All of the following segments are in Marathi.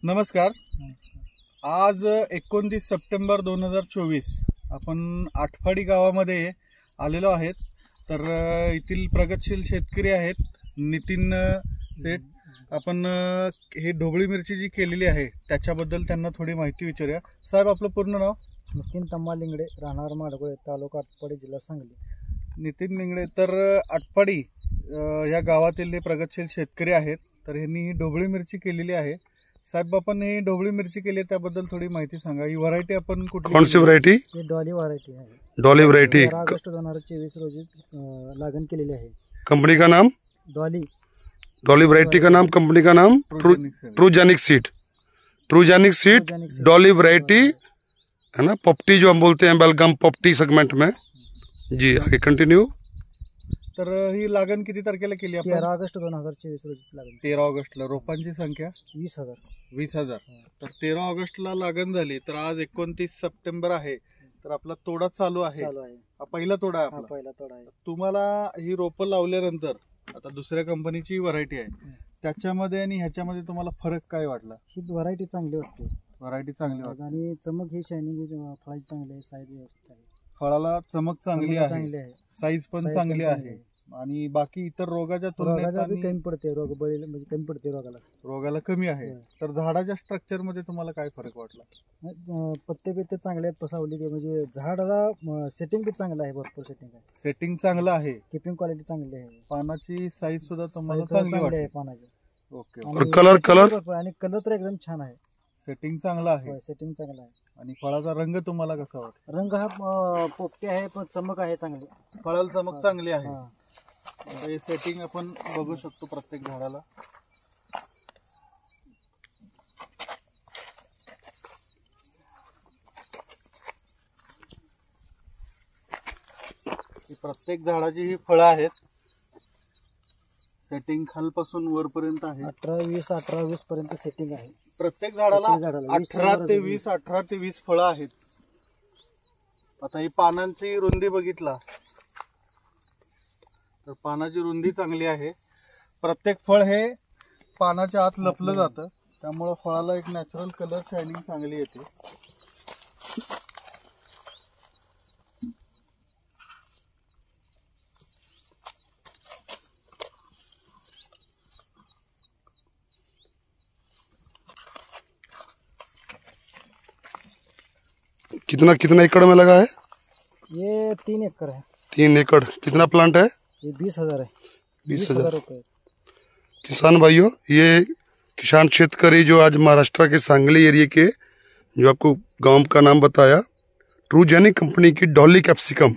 नमस्कार. आज 29 सप्टेंबर 2024 आपण आटपाडी गावामध्ये आलेलो आहेत. तर येथील प्रगतशील शेतकरी आहेत नितीन सेठ. आपण हे ढोबळी मिरची जी केलेली आहे त्याच्याबद्दल त्यांना थोडी माहिती विचारूया. साहेब, आपलं पूर्ण नाव? नितीन तम्मा लिंगडे, राहणार माडगुळे, तालुका आटपाडी, जिल्हा सांगली. नितीन लिंगडे. तर आटपाडी या गावातील हे प्रगतशील शेतकरी आहेत. तर ह्यांनी ही ढोबळी मिरची केलेली आहे. साहेब, आपण ही ढोबळी मिरची केली त्याबद्दल थोडी माहिती सांगा. ही व्हरायटी आपण कुठली? कौन सी वैरायटी? ही डॉली व्हरायटी आहे. Dolly variety. 12 ऑगस्ट 2024 रोजी लागण केलेली आहे. कंपनी का नाम? डॉली. डॉली वैरायटी का नाम, कंपनी का नाम ट्रूजेनिक सीड. ट्रूजेनिक सीड डॉली वैरायटी है ना. पोपटी जो हम बोलते हैं, बेलगाम पोपटी सेगमेंट में. जी, आगे कंटिन्यू. तर ही लागण किती तारखेला केली आपण? 13 ऑगस्ट 2024 रोजी लागण. 13 ऑगस्टला. रोपांची संख्या 20,000. 20,000. तर 13 ऑगस्टला लागण झाली. तर आज 29 सप्टेंबर आहे. तर आपला तोडा चालू आहे. हा पहिला तोडा आहे आपला. पहिला तोडा आहे. तुम्हाला ही रोपं लावल्यानंतर आता दुसऱ्या कंपनीची व्हरायटी आहे त्याच्यामध्ये आणि ह्याच्यामध्ये तुम्हाला फरक काय वाटला? ही व्हरायटी चांगली वाटते. व्हरायटी चांगली वाटते आणि चमक ही शायनिंग फळाची चांगली आहे. साईज व्यवस्थित आहे. फळाला चमक चांगली आहे. साईज पण चांगली आहे. आणि बाकी इतर रोगाच्या तुलनेत कमी पडते. रोग बळी म्हणजे कमी पडते रोगाला कमी आहे. तर झाडाच्या स्ट्रक्चर मध्ये तुम्हाला काय फरक वाटला? पत्ते बित्ते चांगले आहेत. पसावली म्हणजे झाडाला सेटिंग बी चांगलं आहे. भरपूर सेटिंग आहे. सेटिंग चांगलं आहे. किपिंग क्वालिटी चांगली आहे. पानाची साईज सुद्धा तुम्हाला चांगली आहे पानाची. ओके. और कलर आणि कलर तर एकदम छान आहे. सेटिंग चांगलं आहे. सेटिंग चांगलं आहे. आणि फळाचा रंग तुम्हाला कसा वाटतो? रंग हा पोपटी आहे पण चमक आहे चांगली. फळाला चमक चांगली आहे. हे सेटिंग आपण बघू शकतो प्रत्येक झाडाला. प्रत्येक झाडाची ही फळं आहेत. सेटिंग खालपासून वरपर्यंत आहे. 18-20 पर्यंत सेटिंग आहे. प्रत्येक झाडाला 18 ते 20 फळं आहेत. आता ही पानांची रुंदी बघितला तर पानाची रुंदी चांगली आहे. प्रत्येक फळ हे पानाच्या आत लपलं जातं त्यामुळं फळाला एक नॅचरल कलर शायनिंग चांगली येते. कितना एकड़ में लगा है? ये 3 एकड़ है. 3 एकड़. कितना प्लांट है? ये 20,000 है. 20,000 रुपये. किसान भाइयों, ये किसान शेतकरी जो आज महाराष्ट्र के सांगली एरिया के जो आपको गांव का नाम बताया, ट्रूजेनिक कंपनी की डॉली कैप्सिकम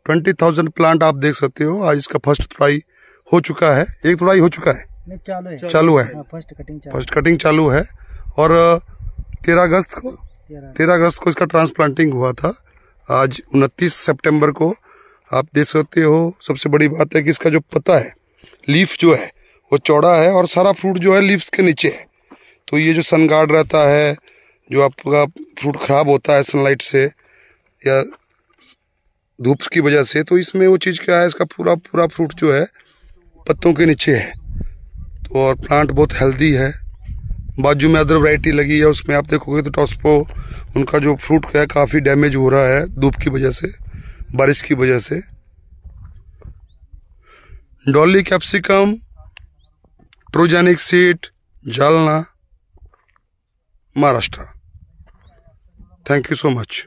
20,000 प्लांट आप देख सकते हो. आज इसका फर्स्ट तुड़ाई हो चुका है. एक तुड़ाई हो चुका है, चालू है. फर्स्ट कटिंग चालू है. और 13 अगस्त को इसका ट्रांसप्लांटिंग हुआ था. आज 29 सितंबर को आप देख सकते हो. सबसे बड़ी बात है कि इसका जो पत्ता है, लीफ जो है वो चौड़ा है और सारा फ्रूट जो है लीफ के नीचे है. तो ये जो सन गार्ड रहता है, जो आपका फ्रूट खराब होता है सनलाइट से या धूप की वजह से, तो इसमें वो चीज़ क्या है, इसका पूरा फ्रूट जो है पत्तों के नीचे है. तो और प्लांट बहुत हेल्दी है. बाजू में अदर वैरायटी लगी है, उसमें आप देखोगे तो टॉस्पो उनका जो फ्रूट है काफ़ी डैमेज हो रहा है धूप की वजह से, बारिश की वजह से. Dolly capsicum, Trugenic seed, Jalna, Maharashtra. Thank you so much.